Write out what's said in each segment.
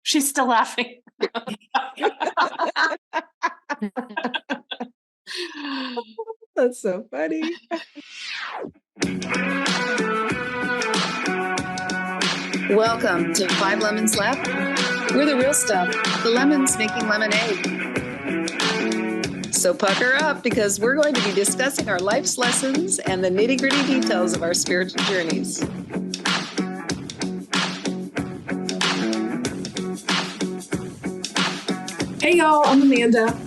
She's still laughing. That's so funny. Welcome to 5 Lemons Left. We're the real stuff, the lemons making lemonade. So pucker up, because we're going to be discussing our life's lessons and the nitty-gritty details of our spiritual journeys. Hey y'all, I'm Amanda.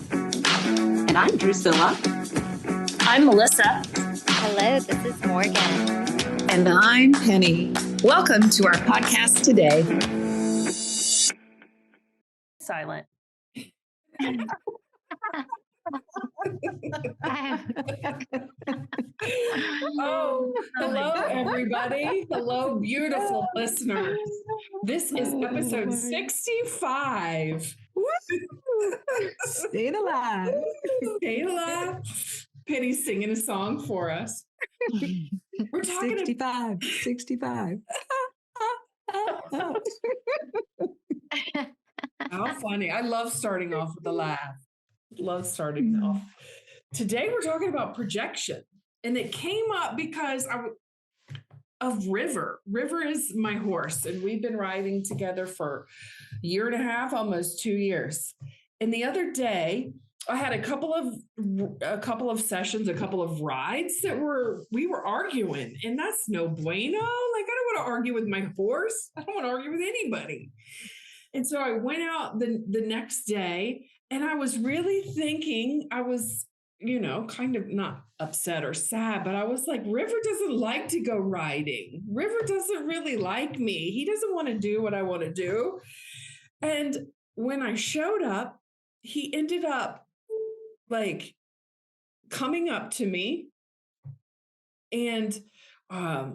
And I'm Drusilla. I'm Melissa. Hello, this is Morgan. And I'm Penny. Welcome to our podcast today. Silent. Oh, hello everybody. Hello, beautiful listeners. This is episode 65. Staying alive. Staying alive. Penny's singing a song for us. We're talking 65. How funny. I love starting off with a laugh. Love starting off. Today we're talking about projection. And it came up because of River. River is my horse, and we've been riding together for a year and a half, almost 2 years. And the other day, I had a couple of sessions, a couple of rides that we were arguing, and that's no bueno. Like, I don't want to argue with my horse. I don't want to argue with anybody. And so I went out the next day, and I was really thinking, I was, kind of not upset or sad, but I was like, River doesn't like to go riding. River doesn't really like me. He doesn't want to do what I want to do. And when I showed up, he ended up like coming up to me, and I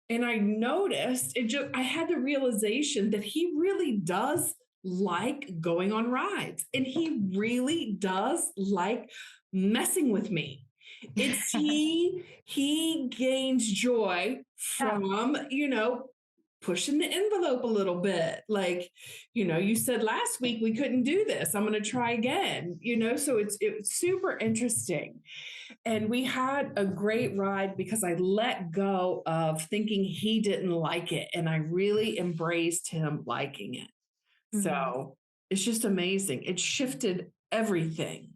noticed I had the realization that he really does like going on rides, and he really does like messing with me. It's he gains joy from, pushing the envelope a little bit. Like, you said last week we couldn't do this. I'm going to try again, so it's super interesting. And we had a great ride because I let go of thinking he didn't like it, and I really embraced him liking it. Mm-hmm. So it's just amazing. It shifted everything.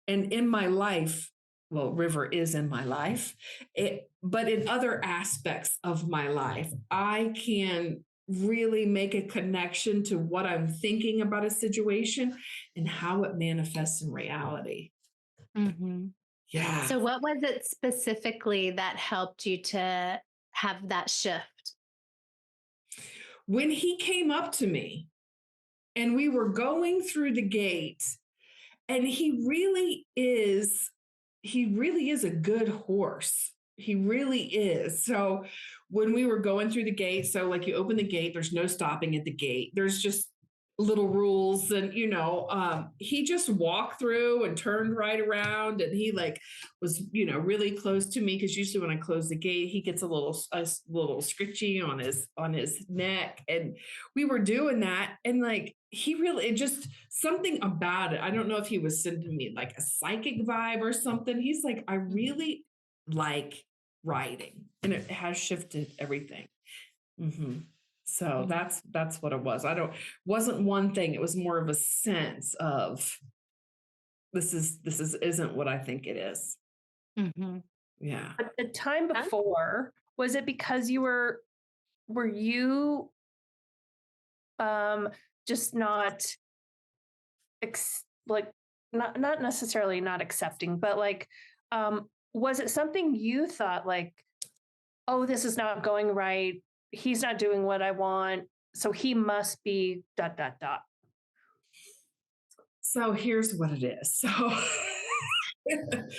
And in my life, well, River is in my life, but in other aspects of my life, I can really make a connection to what I'm thinking about a situation and how it manifests in reality. Mm-hmm. Yeah. So what was it specifically that helped you to have that shift? When he came up to me and we were going through the gate, and he really is a good horse. He really is. So when we were going through the gate, so like you open the gate, there's no stopping at the gate. There's just little rules, and he just walked through and turned right around, and he was really close to me, because usually when I close the gate, he gets a little scritchy on his neck, and we were doing that, and it just something about it. I don't know if he was sending me like a psychic vibe or something. He's like, I really like riding, and it has shifted everything. Mm-hmm. So that's what it was. Wasn't one thing. It was more of a sense of this isn't what I think it is. Mm-hmm. Yeah. But the time before, was it because were you just not not necessarily not accepting, but was it something you thought like, oh, this is not going right, he's not doing what I want, so he must be ... So here's what it is. So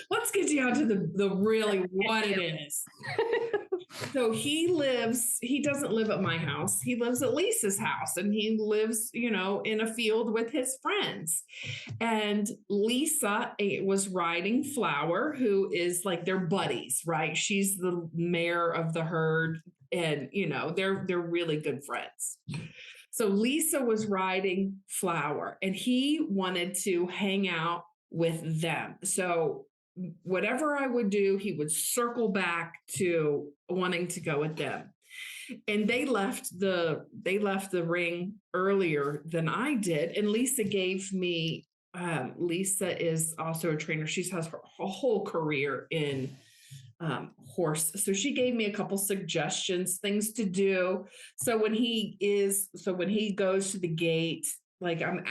let's get down to the really what it is. So he doesn't live at my house. He lives at Lisa's house, and he lives, in a field with his friends. And Lisa was riding Flower, who is like their buddies, right? She's the mare of the herd, and, they're really good friends. So Lisa was riding Flower and he wanted to hang out with them. So whatever I would do, he would circle back to wanting to go with them. And they left the ring earlier than I did. And Lisa gave me Lisa is also a trainer. She has her whole career in horse. So she gave me a couple suggestions, things to do. So when he goes to the gate, like I'm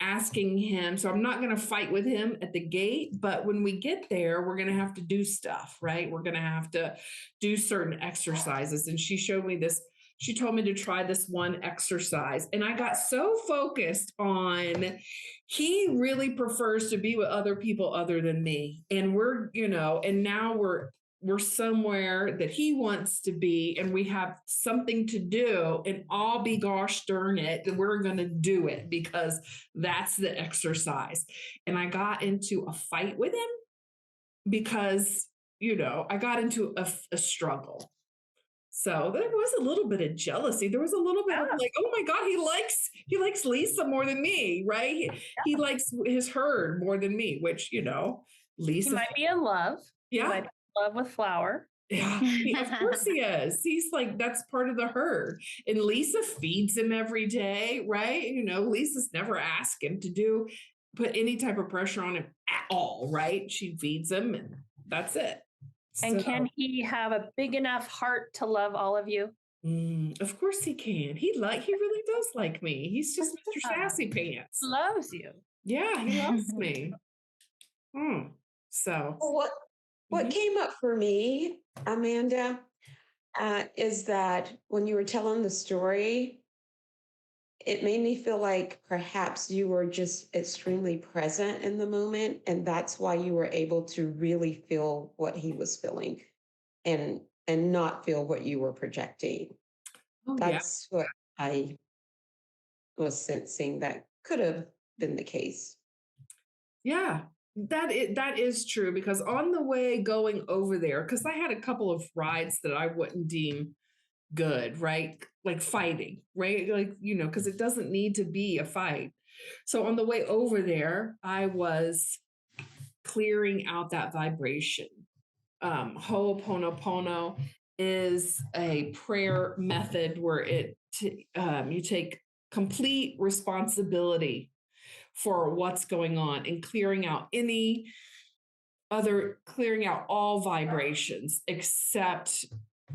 asking him, so I'm not going to fight with him at the gate, but when we get there, we're going to have to do stuff, right? We're going to have to do certain exercises. And she showed me this. She told me to try this one exercise. And I got so focused on, he really prefers to be with other people other than me. And and now we're somewhere that he wants to be, and we have something to do, and I'll be gosh darn it, we're going to do it because that's the exercise. And I got into a fight with him because, I got into a struggle. So there was a little bit of jealousy. There was a little bit of like, oh my God, he likes Lisa more than me, right? He likes his herd more than me, which, Lisa. He might be in love. Yeah. He might be in love with Flower. Yeah, of course he is. He's like, that's part of the herd. And Lisa feeds him every day, right? Lisa's never asked him to put any type of pressure on him at all, right? She feeds him and that's it. And can he have a big enough heart to love all of you? Of course he can. He really does like me. He's just Mr. Sassy Pants. Loves you. Yeah, he loves me. So what came up for me, Amanda, is that when you were telling the story, it made me feel like perhaps you were just extremely present in the moment, and that's why you were able to really feel what he was feeling and not feel what you were projecting. That's what I was sensing that could have been the case. Yeah, that is true, because on the way going over there, because I had a couple of rides that I wouldn't deem good, right? Like fighting, right? Like, because it doesn't need to be a fight. So on the way over there, I was clearing out that vibration. Ho'oponopono is a prayer method where you take complete responsibility for what's going on and clearing out all vibrations except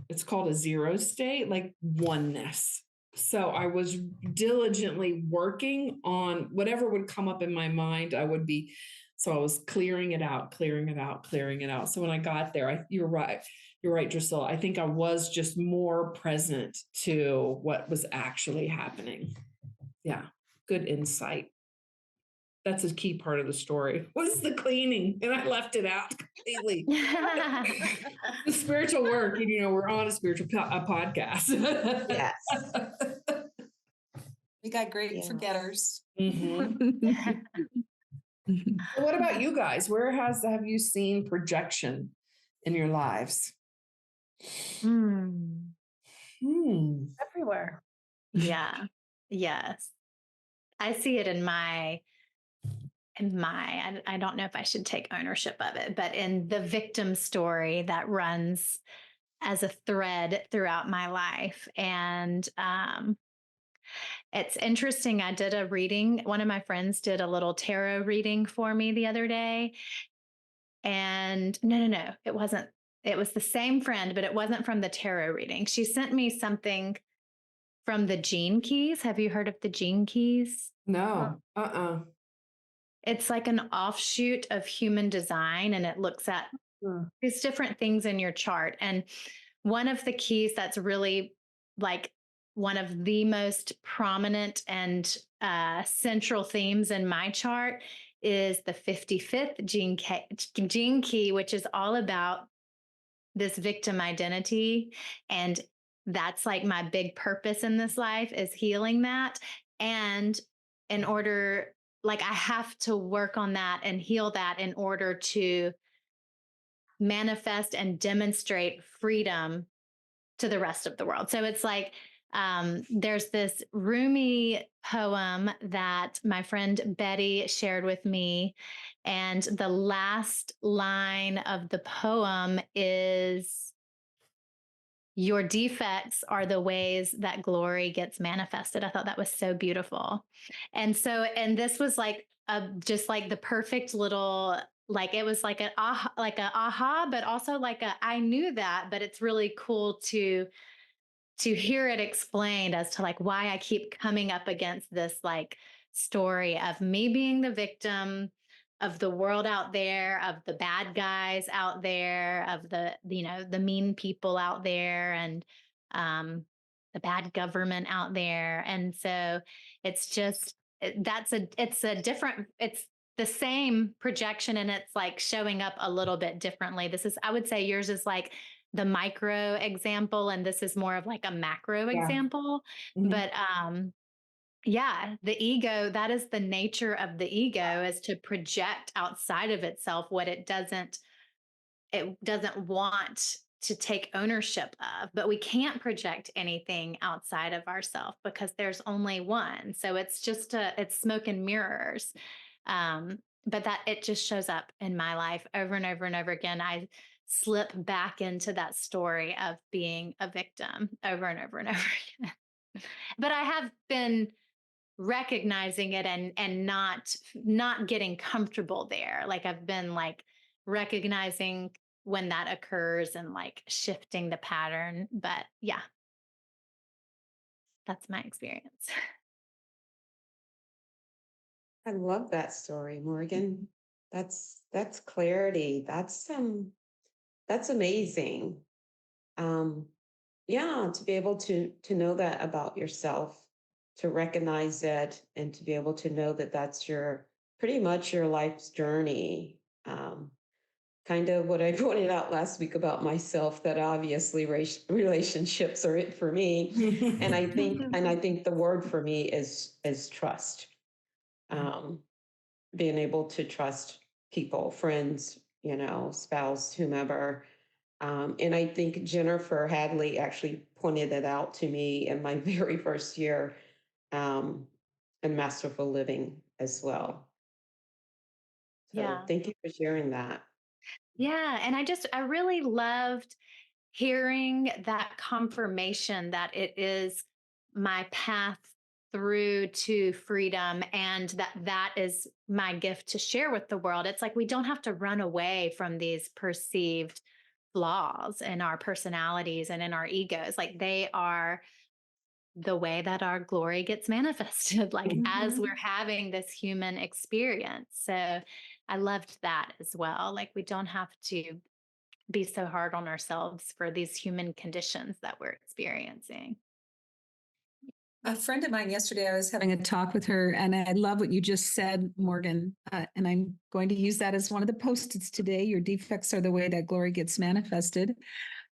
it's called a zero state, like oneness. So I was diligently working on whatever would come up in my mind. I was clearing it out. So when I got there, you're right, Drusilla. I think I was just more present to what was actually happening. Yeah, good insight. That's a key part of the story. Was the cleaning, and I left it out completely. The spiritual work, we're on a spiritual podcast. Yes. We got great forgetters. Mm-hmm. What about you guys? Where have you seen projection in your lives? Everywhere. Yeah. Yes. I see it in I don't know if I should take ownership of it, but in the victim story that runs as a thread throughout my life. And it's interesting. I did a reading. One of my friends did a little tarot reading for me the other day. And no, it wasn't. It was the same friend, but it wasn't from the tarot reading. She sent me something from the Gene Keys. Have you heard of the Gene Keys? No. It's like an offshoot of human design, and it looks at these different things in your chart. And one of the keys that's really like one of the most prominent and central themes in my chart is the 55th gene key, which is all about this victim identity. And that's like my big purpose in this life, is healing that. And in order, like, I have to work on that and heal that in order to manifest and demonstrate freedom to the rest of the world. So it's like There's this Rumi poem that my friend Betty shared with me. And the last line of the poem is, your defects are the ways that glory gets manifested. I thought that was so beautiful. And this was like just like the perfect little, like it was like a aha, but also like a I knew that, but it's really cool to hear it explained as to like why I keep coming up against this like story of me being the victim of the world out there, of the bad guys out there, of the mean people out there, and the bad government out there. And so it's just it's a different, it's the same projection, and it's like showing up a little bit differently. This is, I would say yours is like the micro example, and this is more of like a macro Yeah. example. Mhm. But yeah, the ego, that is the nature of the ego, is to project outside of itself what it doesn't want to take ownership of. But we can't project anything outside of ourselves because there's only one. So it's smoke and mirrors. But that it just shows up in my life over and over and over again. I slip back into that story of being a victim over and over and over again. But I have been recognizing it and not getting comfortable there. Like I've been like recognizing when that occurs and like shifting the pattern. But yeah, that's my experience. I love that story, Morgan. That's clarity. That's amazing. Um, yeah, to be able to know that about yourself, to recognize it, and to be able to know that that's your pretty much your life's journey. Kind of what I pointed out last week about myself, that obviously relationships are it for me. And I think the word for me is trust. Um, Being able to trust people, friends, spouse, whomever. And I think Jennifer Hadley actually pointed it out to me in my very first year um, in Masterful Living as well. So Yeah. thank you for sharing that. Yeah. And I really loved hearing that confirmation that it is my path through to freedom, and that is my gift to share with the world. It's like we don't have to run away from these perceived flaws in our personalities and in our egos. Like they are the way that our glory gets manifested, like as we're having this human experience. So I loved that as well. Like we don't have to be so hard on ourselves for these human conditions that we're experiencing. A friend of mine yesterday, I was having a talk with her, and I love what you just said, Morgan. And I'm going to use that as one of the post-its today. Your defects are the way that glory gets manifested.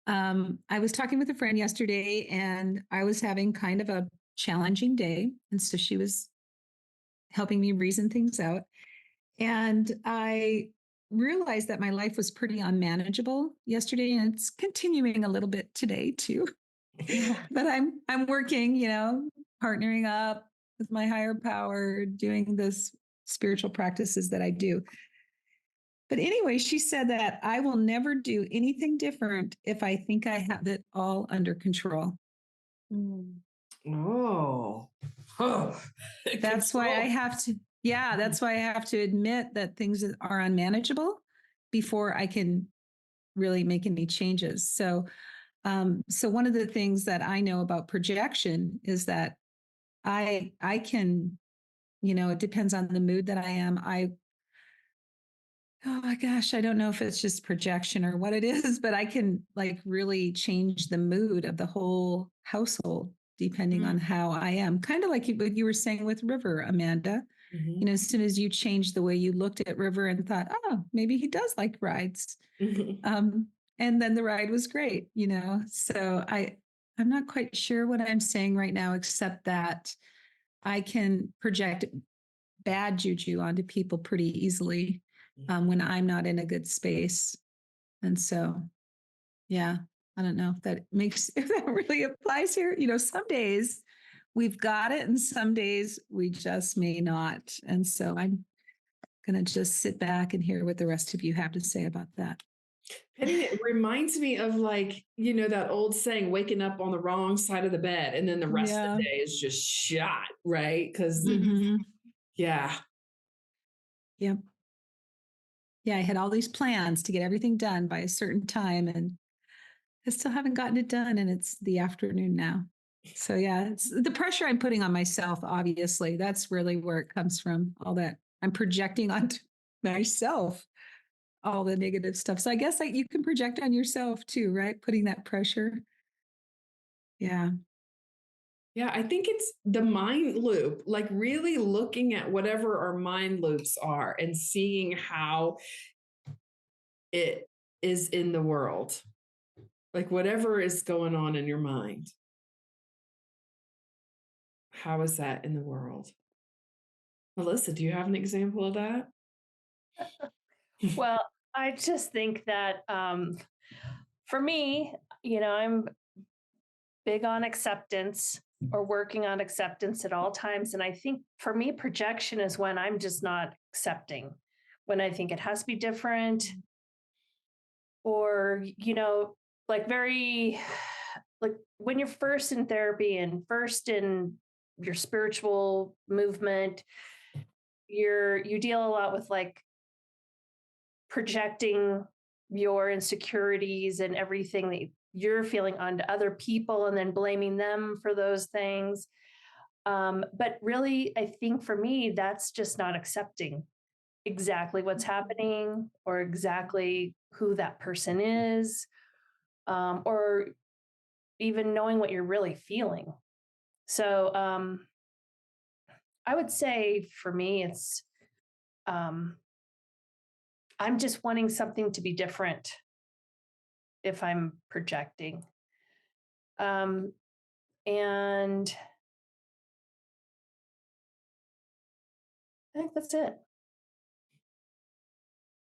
I was talking with a friend yesterday, and I was having kind of a challenging day. And so she was helping me reason things out. And I realized that my life was pretty unmanageable yesterday, and it's continuing a little bit today too. But I'm working, partnering up with my higher power, doing this spiritual practices that I do. But anyway, she said that I will never do anything different if I think I have it all under control. Oh. That's why I have to, that's why I have to admit that things are unmanageable before I can really make any changes. So one of the things that I know about projection is that I can, it depends on the mood that I am. Oh my gosh, I don't know if it's just projection or what it is, but I can like really change the mood of the whole household depending on how I am. Kind of like what you were saying with River, Amanda. As soon as you changed the way you looked at River and thought, oh, maybe he does like rides. And then the ride was great, So I'm not quite sure what I'm saying right now, except that I can project bad juju onto people pretty easily when I'm not in a good space. And so, yeah. I don't know if that makes, if that really applies here. Some days we've got it and some days we just may not. And so I'm going to just sit back and hear what the rest of you have to say about that. Penny, it reminds me of that old saying, waking up on the wrong side of the bed, and then the rest of the day is just shot, right? Because yeah. Yep. Yeah, I had all these plans to get everything done by a certain time, and I still haven't gotten it done, and it's the afternoon now. So yeah, it's the pressure I'm putting on myself, obviously. That's really where it comes from, all that I'm projecting onto myself, all the negative stuff. So I guess you can project on yourself too, right? Putting that pressure. Yeah. Yeah, I think it's the mind loop, like really looking at whatever our mind loops are and seeing how it is in the world, like whatever is going on in your mind. How is that in the world? Melissa, do you have an example of that? Well, I just think that for me, I'm big on acceptance or working on acceptance at all times. And I think for me, projection is when I'm just not accepting, when I think it has to be different, or, like like when you're first in therapy and first in your spiritual movement, you deal a lot with like projecting your insecurities and everything that you're feeling onto other people and then blaming them for those things. But really, I think for me, that's just not accepting exactly what's happening or exactly who that person is, or even knowing what you're really feeling. So I would say for me, it's I'm just wanting something to be different if I'm projecting. And I think that's it.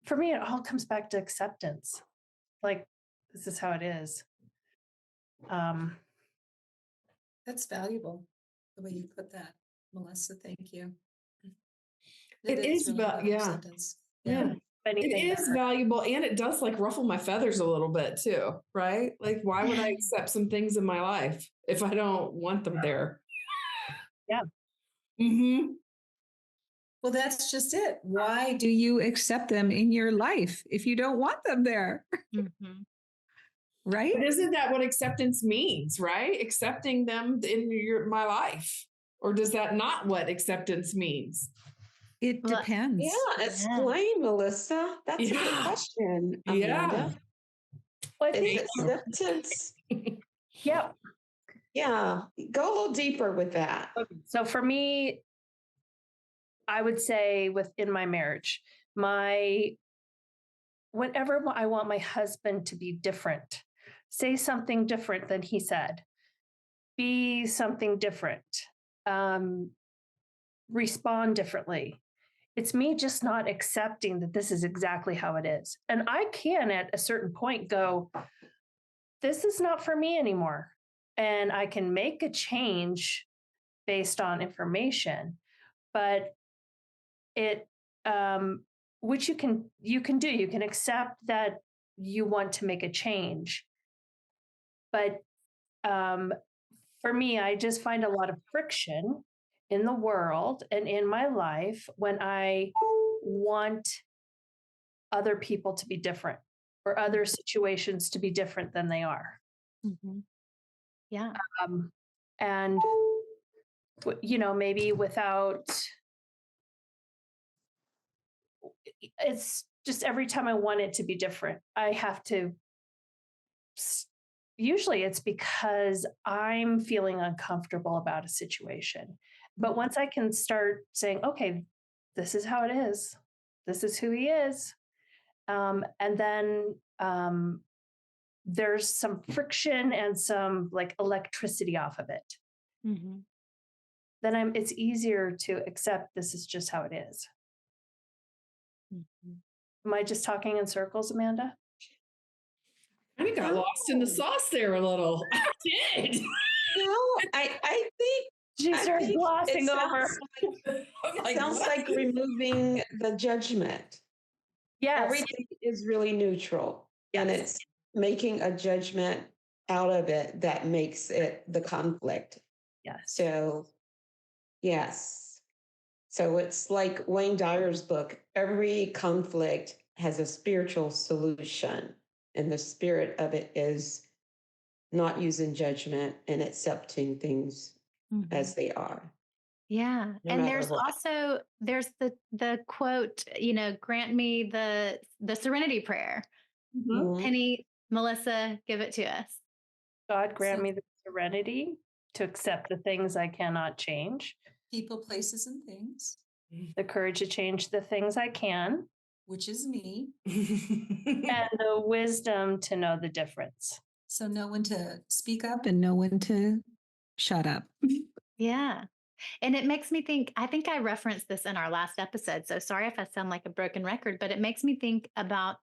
For me, it all comes back to acceptance. Like, this is how it is. That's valuable, the way you put that, Melissa. Thank you. It is really about, about yeah. acceptance. Yeah. It is valuable, and it does like ruffle my feathers a little bit too, right? Like, why would I accept some things in my life if I don't want them there? Yeah. Mm-hmm. Well, that's just it. Why do you accept them in your life if you don't want them there? Right? But isn't that what acceptance means, right? Accepting them in my life. Or does that not what acceptance means? It depends. Yeah, explain, Melissa. That's a good question, Amanda. Well, is acceptance? Yeah. Yeah, go a little deeper with that. Okay. So for me, I would say within my marriage, whenever I want my husband to be different, say something different than he said, be something different, respond differently. It's me just not accepting that this is exactly how it is. And I can at a certain point go, this is not for me anymore. And I can make a change based on information, but it which you can do. You can accept that you want to make a change. But for me, I just find a lot of friction in the world and in my life when I want other people to be different or other situations to be different than they are. Yeah. And, maybe without, it's just every time I want it to be different, I have to, usually it's because I'm feeling uncomfortable about a situation. But once I can start saying, okay, this is how it is, this is who he is. And then there's some friction and some like electricity off of it. Then it's easier to accept this is just how it is. Am I just talking in circles, Amanda? I got lost in the sauce there a little. I did. No, I think She I started think glossing over. it sounds like removing the judgment. Yes. Everything is really neutral, and Yes. it's making a judgment out of it that makes it the conflict. Yes. So, yes. So it's like Wayne Dyer's book, every conflict has a spiritual solution, and the spirit of it is not using judgment and accepting things as they are. Yeah. No And matter there's what. also there's the quote, grant me the serenity prayer. Mhm. Penny, Melissa, give it to us. God grant So- me the serenity to accept the things I cannot change, People, places, and things, the courage to change the things I can, which is me. and the wisdom to know the difference. So know when to speak up. And know when to shut up. Yeah. And it makes me think, I think I referenced this in our last episode. So sorry if I sound like a broken record, but it makes me think about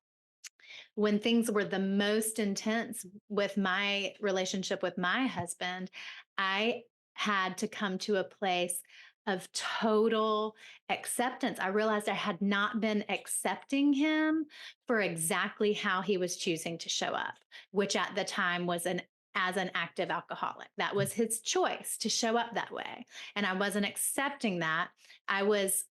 when things were the most intense with my relationship with my husband. I had to come to a place of total acceptance. I realized I had not been accepting him for exactly how he was choosing to show up, which at the time was as an active alcoholic. That was his choice to show up that way. And I wasn't accepting that. I was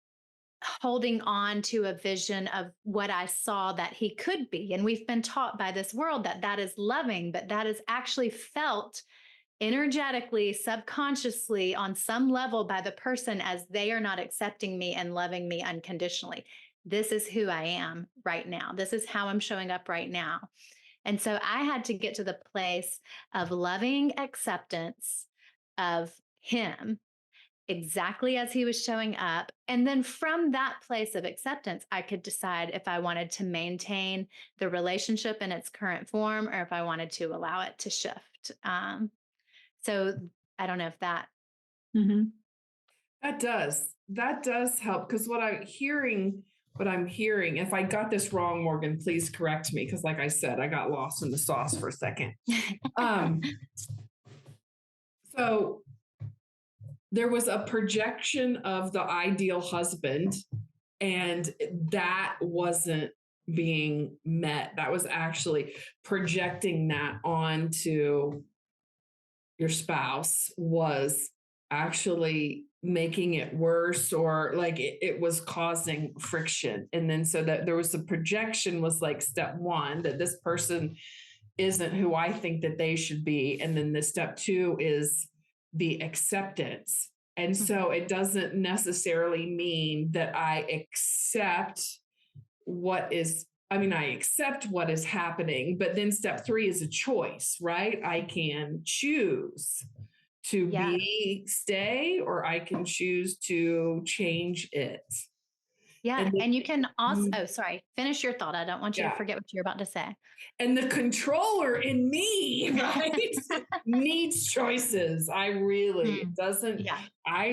holding on to a vision of what I saw that he could be. And we've been taught by this world that that is loving, but that is actually felt energetically, subconsciously, on some level by the person as they are not accepting me and loving me unconditionally. This is who I am right now. This is how I'm showing up right now. And so I had to get to the place of loving acceptance of him exactly as he was showing up. And then from that place of acceptance, I could decide if I wanted to maintain the relationship in its current form or if I wanted to allow it to shift. So I don't know if that. Mm-hmm. That does help, because what I'm hearing, if I got this wrong, Morgan, please correct me, because like I said, I got lost in the sauce for a second. So there was a projection of the ideal husband, and that wasn't being met. That was actually projecting that onto your spouse, was actually making it worse, or like it was causing friction. And then so that there was a projection was like step one, that this person isn't who I think that they should be. And then the step two is the acceptance. And so it doesn't necessarily mean that I accept I accept what is happening, but then step three is a choice, right? I can choose to stay, or I can choose to change it. Yeah. And you can also, finish your thought. I don't want you to Yeah. forget what you're about to say. And the controller in me, right, needs choices. I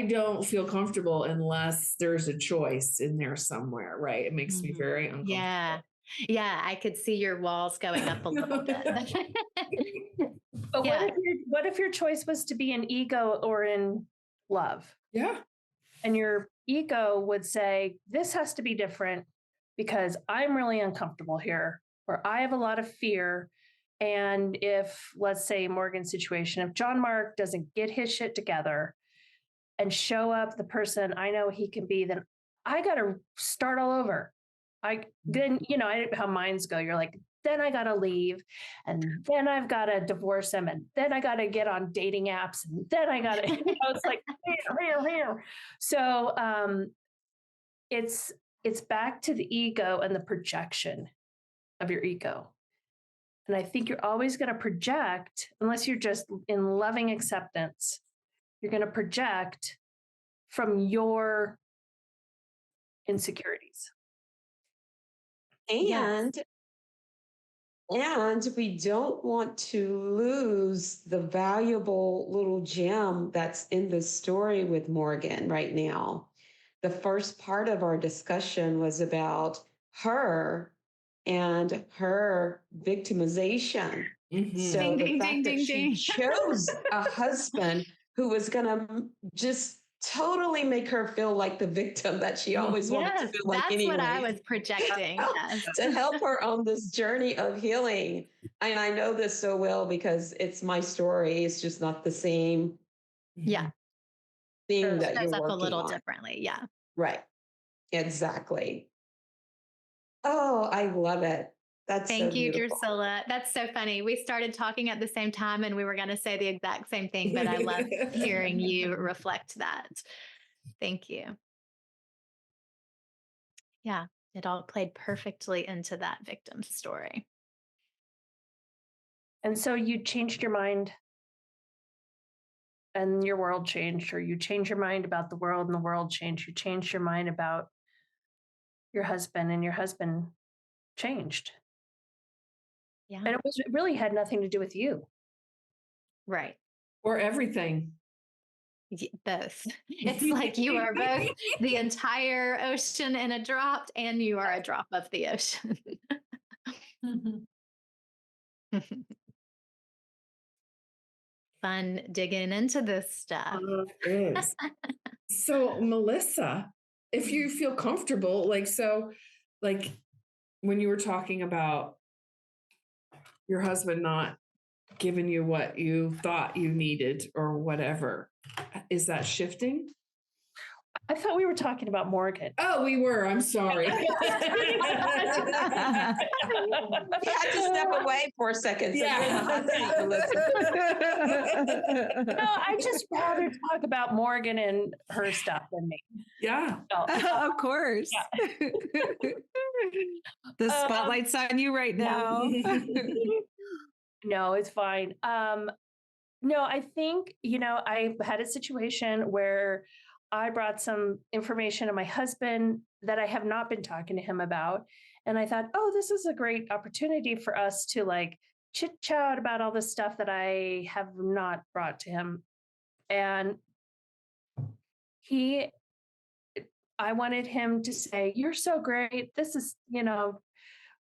don't feel comfortable unless there's a choice in there somewhere, right? It makes me very uncomfortable. Yeah. Yeah. I could see your walls going up a little bit. But what if your choice was to be in ego or in love? Yeah. And your ego would say, this has to be different because I'm really uncomfortable here, or I have a lot of fear. And if, let's say, Morgan's situation, if John Mark doesn't get his shit together and show up the person I know he can be, then I got to start all over. I how minds go. You're like, then I got to leave, and then I've got to divorce him, and then I got to get on dating apps, and then I got to, it's like, so it's back to the ego and the projection of your ego. And I think you're always going to project, unless you're just in loving acceptance, you're going to project from your insecurities. And we don't want to lose the valuable little gem that's in the story with Morgan right now. The first part of our discussion was about her and her victimization. So Ding, the ding, fact ding, that ding, she ding. chose a husband who was going to just totally make her feel like the victim that she always wanted to Yes, feel like that's what I anyway. was projecting. Yes. To help her on this journey of healing. And I know this so well because it's my story. It's just not the same Yeah. thing It that shows you're up a working little on. differently. Yeah. Right. Exactly. Oh, I love it. That's so Thank you, beautiful. Drusilla. That's so funny. We started talking at the same time and we were going to say the exact same thing, but I love hearing you reflect that. Thank you. Yeah, it all played perfectly into that victim story. And so you changed your mind and your world changed, or you changed your mind about the world and the world changed. You changed your mind about your husband and your husband changed. Yeah. And it really had nothing to do with you. Right. Or everything. Both. It's like you are both the entire ocean in a drop, and you are a drop of the ocean. Fun digging into this stuff. It is. So, Melissa, if you feel comfortable, like when you were talking about your husband not giving you what you thought you needed or whatever, is that shifting? I thought we were talking about Morgan. Oh, we were. I'm sorry. You had to step away for a second. So you're in the hot seat, Melissa. No, I just rather talk about Morgan and her stuff than me. Yeah. So, Of course. The spotlight's on you right now. no, it's fine. No, I think, I had a situation where I brought some information to my husband that I have not been talking to him about. And I thought, oh, this is a great opportunity for us to like chit chat about all the stuff that I have not brought to him. And I wanted him to say, you're so great. This is, blah,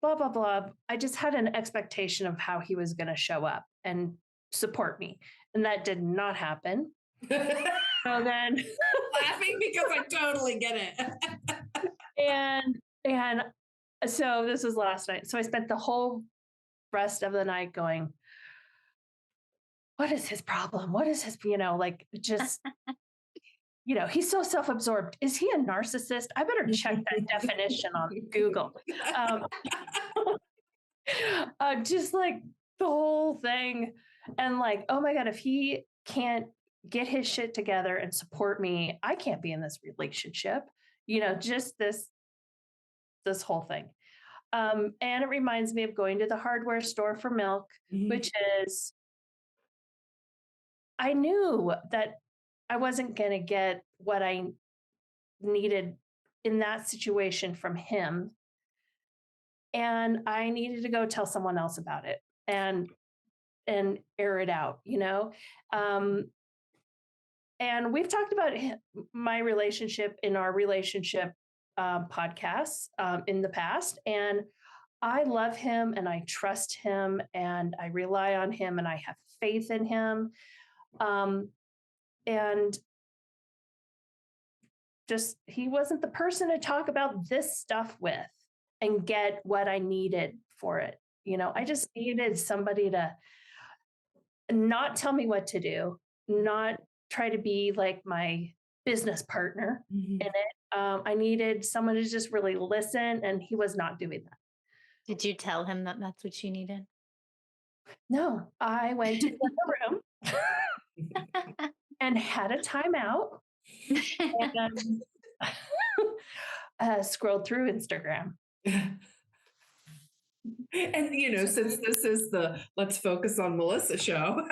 blah, blah. I just had an expectation of how he was going to show up and support me. And that did not happen. So then laughing because I totally get it. and so this was last night. So I spent the whole rest of the night going, what is his problem? What is his, just, he's so self-absorbed. Is he a narcissist? I better check that definition on Google. Just like the whole thing. And like, oh my God, if he can't get his shit together and support me, I can't be in this relationship. Just this whole thing. And it reminds me of going to the hardware store for milk, which is, I knew that I wasn't going to get what I needed in that situation from him. And I needed to go tell someone else about it and air it out, and we've talked about my relationship in our relationship podcasts in the past. And I love him and I trust him and I rely on him and I have faith in him. And just, he wasn't the person to talk about this stuff with and get what I needed for it. I just needed somebody to not tell me what to do, not try to be like my business partner in it. I needed someone to just really listen, and he was not doing that. Did you tell him that that's what you needed? No, I went to the room and had a timeout and scrolled through Instagram. And since this is the Let's Focus on Melissa show.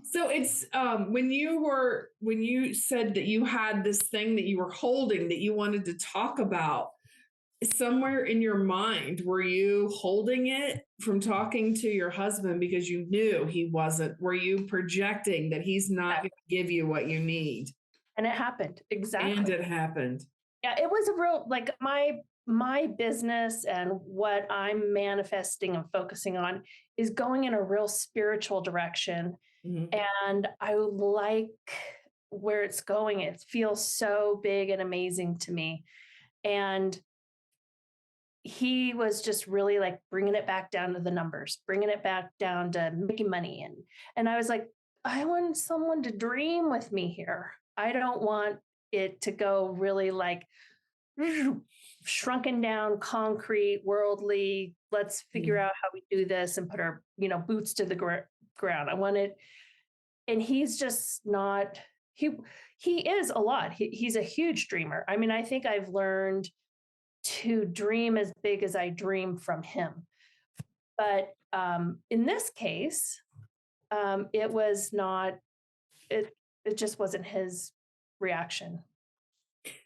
So it's when you said that you had this thing that you were holding that you wanted to talk about, somewhere in your mind, were you holding it from talking to your husband because you knew he wasn't? Were you projecting that he's not going to give you what you need? And it happened. Exactly. And it happened. Yeah, it was a real, like, my business and what I'm manifesting and focusing on is going in a real spiritual direction. Mhm. And I like where it's going. It feels so big and amazing to me. And he was just really like bringing it back down to the numbers, bringing it back down to making money. And I was like, I want someone to dream with me here. I don't want it to go really like shrunken down, concrete, worldly. Let's figure Mhm. out how we do this and put our, boots to the ground. I wanted, and he's just not. He is a lot. He's a huge dreamer. I mean, I think I've learned to dream as big as I dream from him. But in this case, it was not. It it just wasn't his reaction.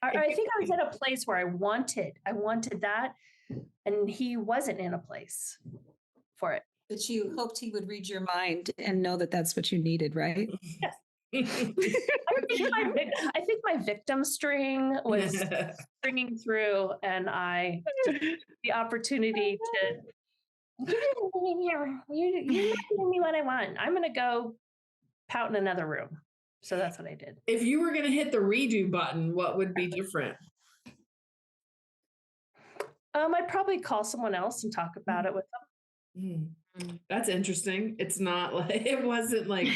I think I was in a place where I wanted that, and he wasn't in a place for it. But you hoped he would read your mind and know that that's what you needed, right? Yes. I think my victim string was stringing through, and I just took the opportunity to. You didn't mean here. You're not giving me what I want. I'm going to go pout in another room. So that's what I did. If you were going to hit the redo button, what would be different? I'd probably call someone else and talk about it with them. That's interesting. It's not like, it wasn't like,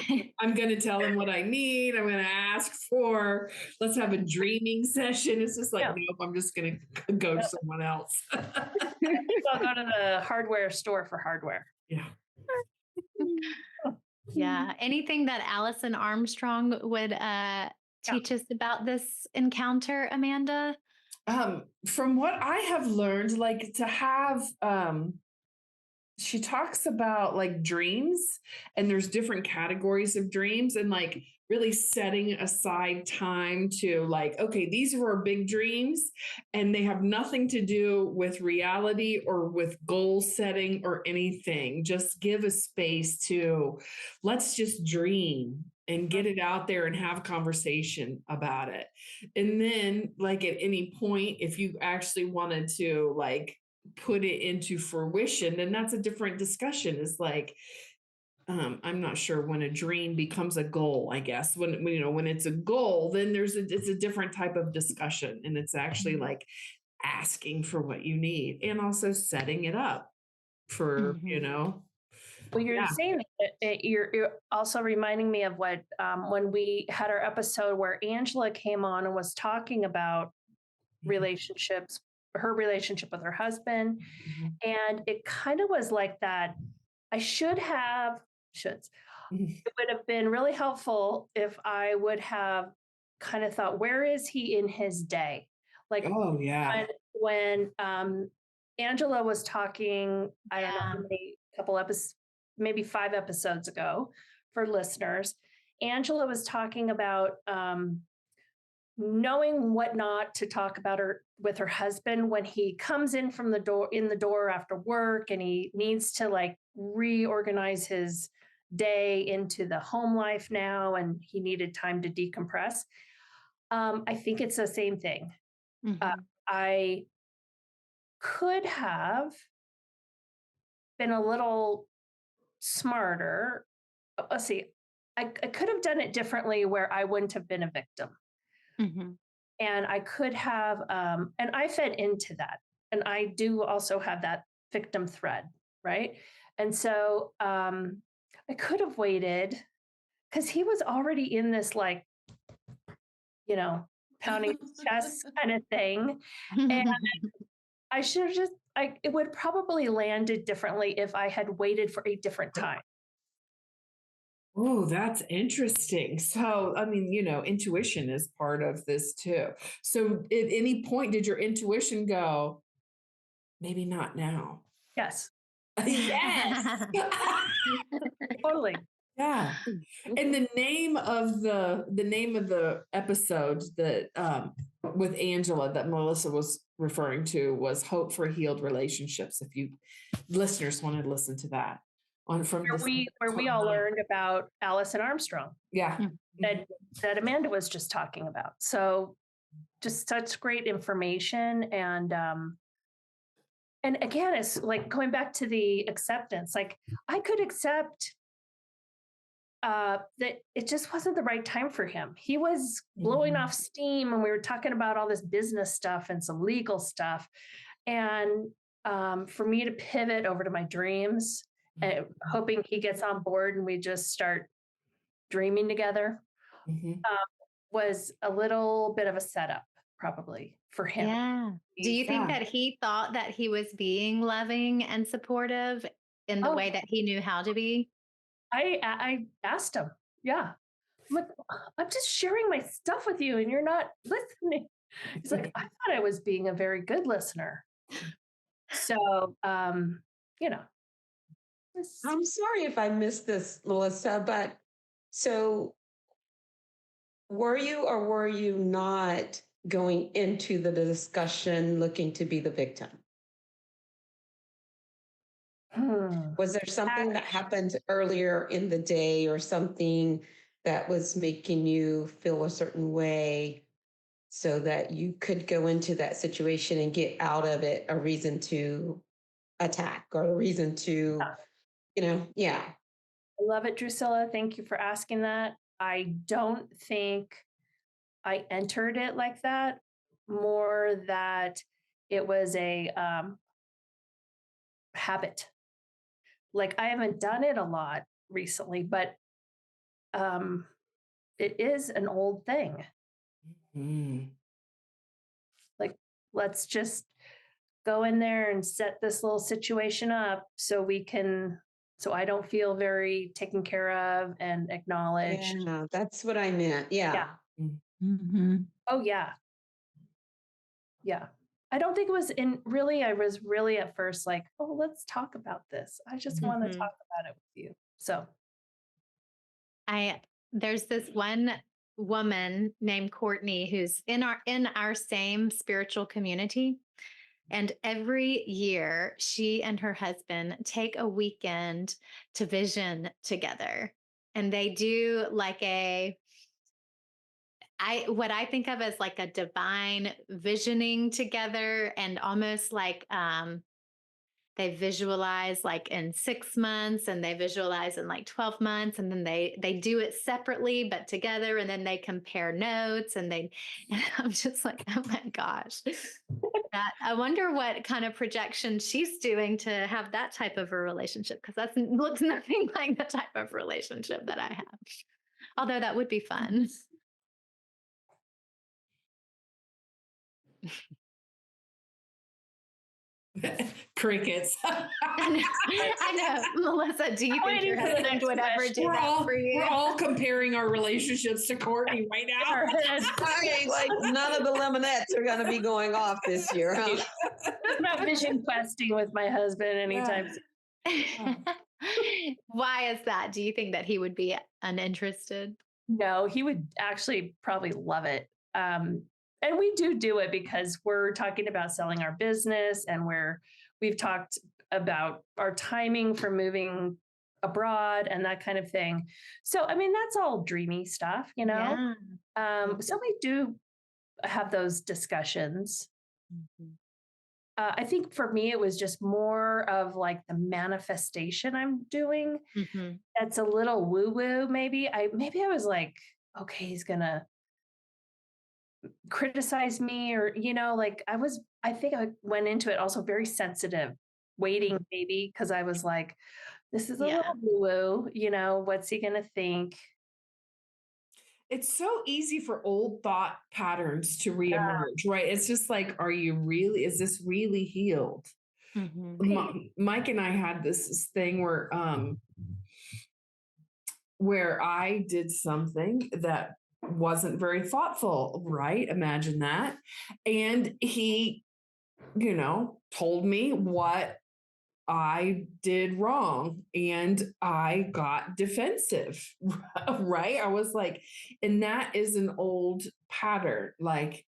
I'm going to tell him what I need. I'm going to ask for, let's have a dreaming session. It's just like, Yeah. nope, I'm just going to go to someone else. I'll go to the hardware store for hardware. Yeah. Yeah. Anything that Allison Armstrong would teach us about this encounter, Amanda? From what I have learned, like to have, she talks about like dreams, and there's different categories of dreams, and like really setting aside time to like, okay, these were our big dreams and they have nothing to do with reality or with goal setting or anything. Just give a space to, let's just dream and get it out there and have a conversation about it. And then like at any point, if you actually wanted to like put it into fruition, then that's a different discussion. Is like, I'm not sure when a dream becomes a goal. I guess when it's a goal, then it's a different type of discussion, and it's actually like asking for what you need and also setting it up for Well, you're Yeah. saying that you're also reminding me of what when we had our episode where Angela came on and was talking about relationships, her relationship with her husband, Mhm. and it kind of was like that. I shoulds. It would have been really helpful if I would have kind of thought, where is he in his day? Like Oh yeah. when Angela was talking, I don't know Yeah. how many couple episodes, maybe 5 episodes ago for listeners, Angela was talking about knowing what not to talk about her with her husband when he comes in from the door after work, and he needs to like reorganize his day into the home life now, and he needed time to decompress. I think it's the same thing. Mhm. I could have been a little smarter. Let's see. I could have done it differently where I wouldn't have been a victim. Mhm. And I could have, and I fed into that. And I do also have that victim thread, right? And so I could have waited because he was already in this, like, pounding his chest kind of thing. And I should have it would probably landed differently if I had waited for a different time. Oh, that's interesting. So, I mean, intuition is part of this too. So, at any point, did your intuition go, maybe not now? Yes, Yes. totally. Yeah. And the name of the episode that with Angela that Melissa was referring to was Hope for Healed Relationships. If you listeners want to listen to that on from Where we all learned about Allison Armstrong Yeah. that Amanda was just talking about. So just such great information. And again, it's like going back to the acceptance. Like I could accept that it just wasn't the right time for him. He was blowing off steam, and we were talking about all this business stuff and some legal stuff. And for me to pivot over to my dreams, and hoping he gets on board and we just start dreaming together, was a little bit of a setup, probably for him. Yeah. Do you think Yeah. that he thought that he was being loving and supportive in the Oh, way that he knew how to be? I asked him, yeah. I'm like, I'm just sharing my stuff with you and you're not listening. He's like, I thought I was being a very good listener. So, you know, it's- I'm sorry if I missed this, Melissa, but so were you or were you not going into the discussion looking to be the victim? Was there something that happened earlier in the day or something that was making you feel a certain way so that you could go into that situation and get out of it a reason to attack or a reason to, yeah. I love it, Drusilla. Thank you for asking that. I don't think I entered it like that. More that it was a habit. Like I haven't done it a lot recently, but it is an old thing. Like, let's just go in there and set this little situation up so I don't feel very taken care of and acknowledged. Yeah, that's what I meant. Yeah. Oh, yeah. Yeah. I don't think it was I was really at first like, oh, let's talk about this. I just want to talk about it with you. So There's this one woman named Courtney who's in our same spiritual community. And every year she and her husband take a weekend to vision together. And they do like what I think of as like a divine visioning together, and almost like they visualize like in 6 months, and they visualize in like 12 months, and then they do it separately but together, and then they compare notes, and I'm just like, oh my gosh. That I wonder what kind of projection she's doing to have that type of a relationship, because that looks nothing like the type of relationship that I have. Although that would be fun. Crickets. I know. Melissa, do you think your husband would ever do that for you? We're all comparing our relationships to Courtney right now. Okay, like none of the lemonettes are going to be going off this year, huh? I'm not vision questing with my husband anytime soon. Why is that? Do you think that he would be uninterested? No, he would actually probably love it. And we do it because we're talking about selling our business, and we've talked about our timing for moving abroad and that kind of thing. So, I mean, that's all dreamy stuff, Yeah. So we do have those discussions. I think for me, it was just more of like the manifestation I'm doing. That's a little woo-woo, maybe. I was like, okay, he's gonna criticize me, or like I think I went into it also very sensitive, waiting maybe, because I was like, this is a little woo-woo, what's he gonna think? It's so easy for old thought patterns to reemerge, right? It's just like, is this really healed? Mike and I had this thing where I did something that wasn't very thoughtful, right? Imagine that. And he, told me what I did wrong, and I got defensive, right? I was like, and that is an old pattern, like,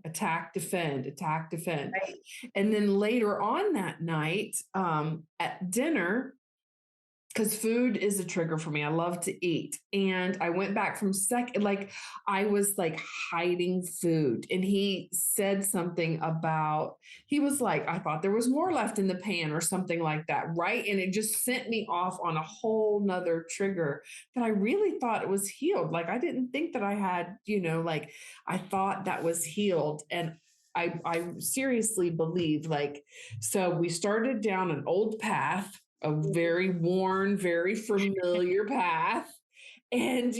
attack, defend, attack, defend. Right. And then later on that night, at dinner, because food is a trigger for me. I love to eat. And I went back from I was like hiding food. And he said something about, he was like, I thought there was more left in the pan or something like that. Right. And it just sent me off on a whole nother trigger that I really thought it was healed. Like, I didn't think that I had, like, I thought that was healed. And I seriously believe, like, so we started down an old path, a very worn, very familiar path. And,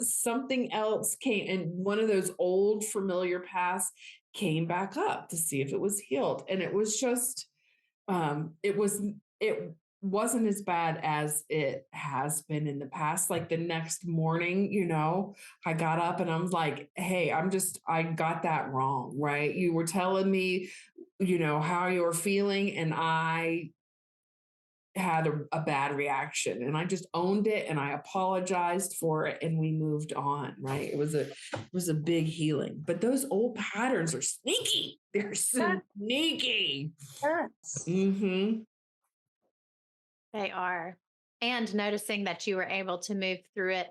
something else came, and one of those old familiar paths came back up to see if it was healed. And it was just, it wasn't as bad as it has been in the past. Like the next morning, I got up and I was like, hey, I got that wrong, right? You were telling me, how you were feeling, and I had a bad reaction, and I just owned it and I apologized for it and we moved on, right? It was a big healing. But those old patterns are sneaky. They're so sneaky. Yes. Mm-hmm. They are. And noticing that you were able to move through it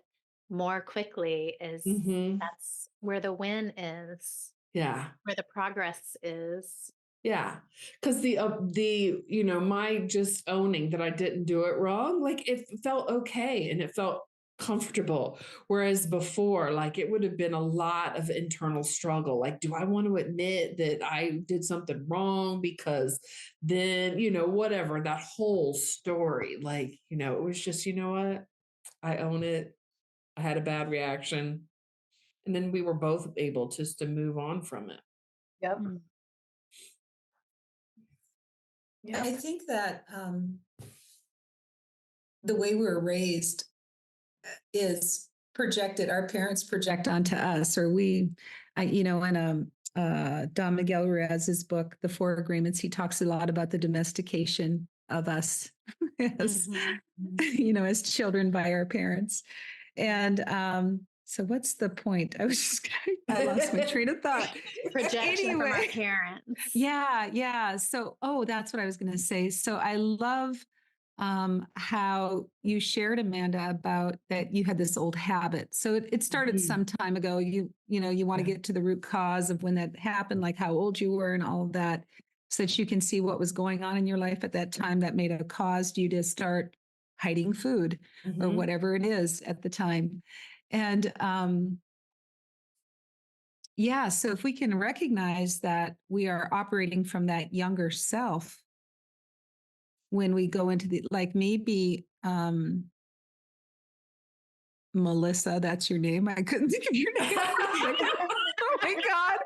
more quickly is that's where the win is. Yeah. Where the progress is. Yeah. Because my just owning that I didn't do it wrong, like it felt okay and it felt comfortable. Whereas before, like it would have been a lot of internal struggle. Like, do I want to admit that I did something wrong? Because then, whatever, that whole story, like, it was just, what? I own it. I had a bad reaction. And then we were both able just to move on from it. Yep. I think that the way we were raised is projected. Our parents project onto us, or in Don Miguel Ruiz's book, The Four Agreements, he talks a lot about the domestication of us as, as children by our parents. And so what's the point? I lost my train of thought. Projection from our parents. Yeah. So, that's what I was going to say. So I love how you shared, Amanda, about that you had this old habit. So it started some time ago. You want to get to the root cause of when that happened, like how old you were and all of that, so that you can see what was going on in your life at that time that may have caused you to start hiding food or whatever it is at the time. And so if we can recognize that we are operating from that younger self when we go into maybe Melissa, that's your name. I couldn't think of your name. Oh my God.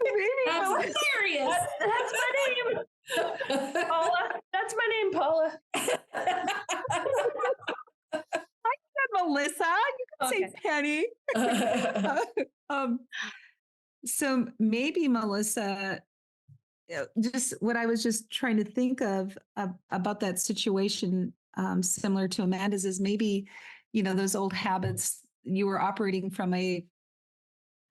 Maybe that's hilarious. That's my name. Paula. That's my name, Paula. Melissa, you can say Penny. So maybe Melissa, just what I was just trying to think of about that situation, similar to Amanda's, is maybe, those old habits, you were operating from a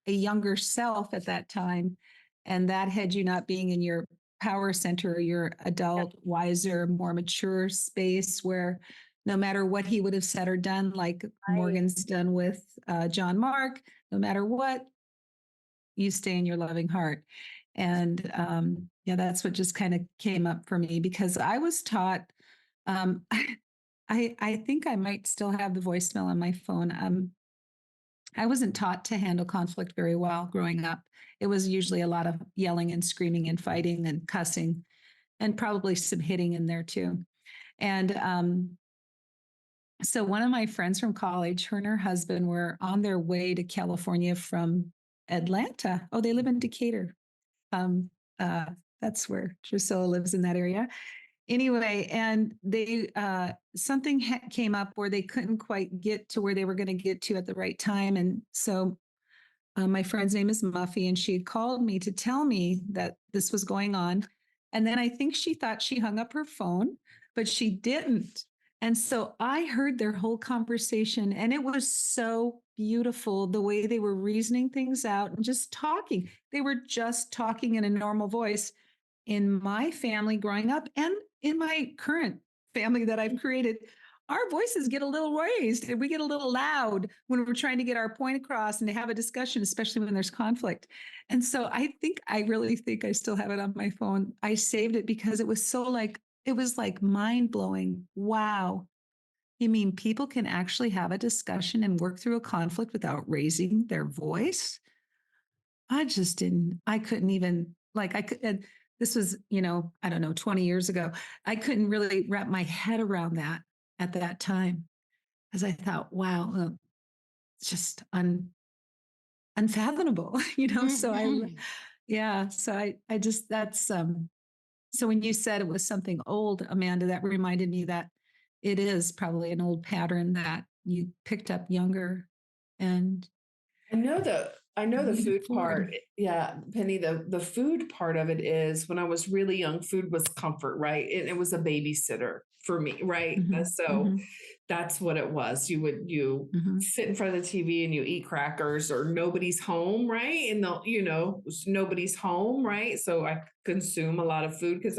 younger self at that time, and that had you not being in your power center, your adult, wiser, more mature space where no matter what he would have said or done, like Morgan's done with John Mark, no matter what, you stay in your loving heart. And that's what just kind of came up for me, because I was taught, I think I might still have the voicemail on my phone. I wasn't taught to handle conflict very well growing up. It was usually a lot of yelling and screaming and fighting and cussing, and probably some hitting in there too. And so one of my friends from college, her and her husband were on their way to California from Atlanta. Oh, they live in Decatur. That's where Drusilla lives, in that area. Anyway, and they something came up where they couldn't quite get to where they were going to get to at the right time. And so my friend's name is Muffy, and she had called me to tell me that this was going on. And then I think she thought she hung up her phone, but she didn't. And so I heard their whole conversation, and it was so beautiful the way they were reasoning things out and just talking. They were just talking in a normal voice. In my family growing up and in my current family that I've created, our voices get a little raised and we get a little loud when we're trying to get our point across and to have a discussion, especially when there's conflict. And so I really think I still have it on my phone. I saved it because it was it was like mind blowing. Wow. You mean people can actually have a discussion and work through a conflict without raising their voice? I couldn't even, like, I could, and this was, I don't know, 20 years ago. I couldn't really wrap my head around that at that time. As I thought, wow, it's just unfathomable, So yeah, so I just, so when you said it was something old, Amanda, that reminded me that it is probably an old pattern that you picked up younger and I know the food forward. part. Yeah, Penny, the food part of it is when I was really young, food was comfort, right? It was a babysitter for me, right? Mhm, So mhm, that's what it was. You mhm. sit in front of the TV and you eat crackers or nobody's home, right? And nobody's home, right? So I consume a lot of food because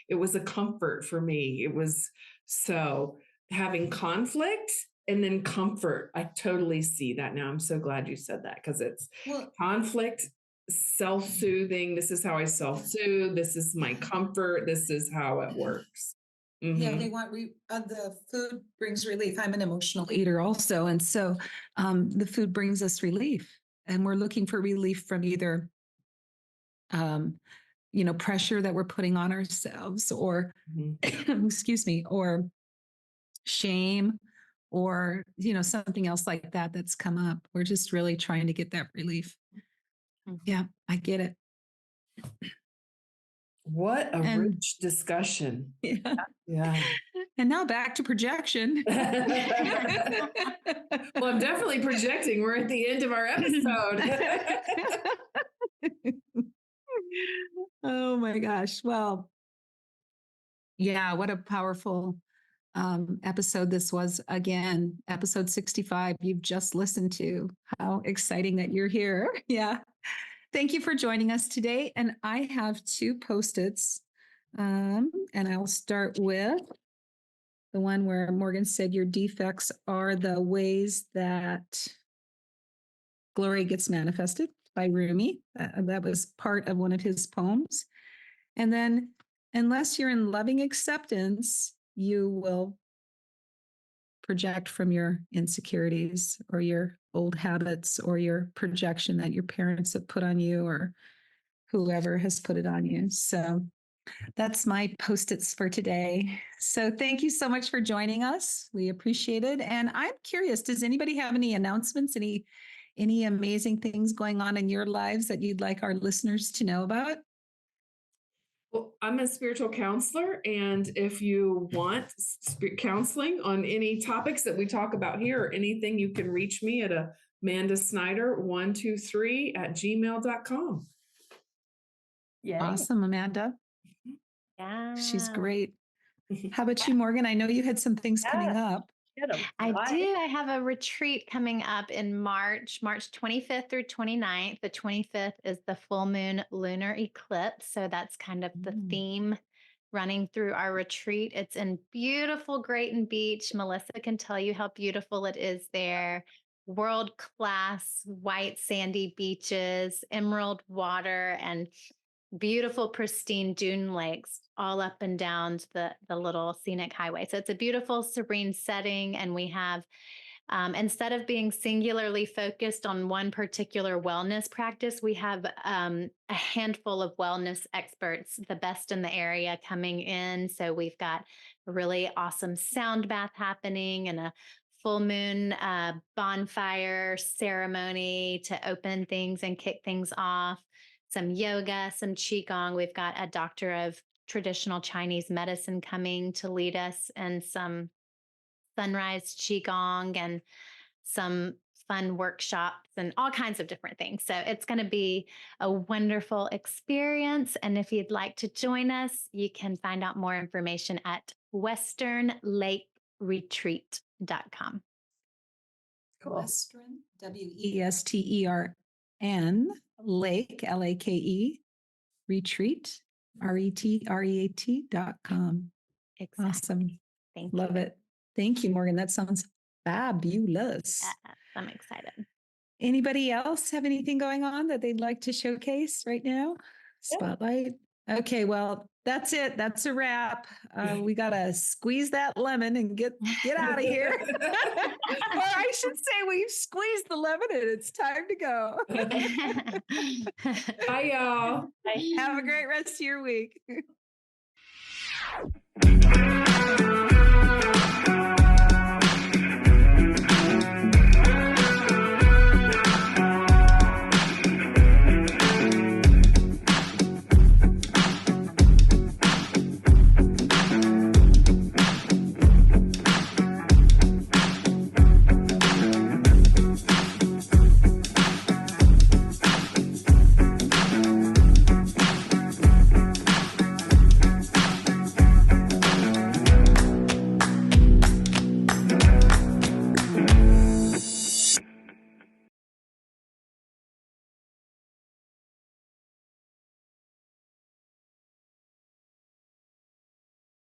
it was a comfort for me. It was so having conflict and then comfort. I totally see that now. I'm so glad you said that because it's Well, conflict, self-soothing. This is how I self-soothe. This is my comfort. This is how it works. yeah, Mhm. the food brings relief. I'm an emotional eater also. And so the food brings us relief. And we're looking for relief from either, um, pressure that we're putting on ourselves or, Mhm. excuse me, or shame or, something else like that that's come up. We're just really trying to get that relief. Yeah, I get it. What a And rich discussion. yeah. Yeah. And now back to projection. Well, I'm definitely projecting. We're at the end of our episode. Oh my gosh. Well, yeah, what a powerful episode this was. Again, episode 65, you've just listened to. How exciting that you're here. Yeah. Thank you for joining us today. And I have two post-its. And I'll start with the one where Morgan said your defects are the ways that glory gets manifested by Rumi. That was part of one of his poems. And then, unless you're in loving acceptance, you will project from your insecurities or your old habits or your projection that your parents have put on you or whoever has put it on you. So that's my post-its for today. So thank you so much for joining us. We appreciate it. And I'm curious, does anybody have any announcements, any amazing things going on in your lives that you'd like our listeners to know about? Well, I'm a spiritual counselor, and if you want counseling on any topics that we talk about here or anything, you can reach me at Amanda Snyder 123 at gmail.com. Yeah. Awesome, Amanda. Yeah. She's great. How about you, Morgan? I know you had some things coming up. I do. I have a retreat coming up in March 25th through 29th. The 25th is the full moon lunar eclipse. So that's kind of the theme running through our retreat. It's in beautiful Grayton Beach. Melissa can tell you how beautiful it is there. World class white sandy beaches, emerald water, and beautiful pristine dune lakes all up and down the little scenic highway. So it's a beautiful serene setting, and we have instead of being singularly focused on one particular wellness practice, we have a handful of wellness experts, the best in the area, coming in. So we've got a really awesome sound bath happening and a full moon bonfire ceremony to open things and kick things off, some yoga, some qigong. We've got a doctor of traditional Chinese medicine coming to lead us, and some sunrise qigong and some fun workshops and all kinds of different things. So it's going to be a wonderful experience. And if you'd like to join us, you can find out more information at westernlakeretreat.com. Cool. Western, Western, Lake, Lake, retreat, RETREAT.com. Exactly. Awesome. Thank Love you. it. Thank you, Morgan. That sounds fabulous. Yes, I'm excited. Anybody else have anything going on that they'd like to showcase right now? Spotlight. Okay, well, that's it. That's a wrap. We gotta squeeze that lemon and get out of here. Or I should say we've squeezed the lemon and it's time to go. Bye, y'all. Have a great rest of your week.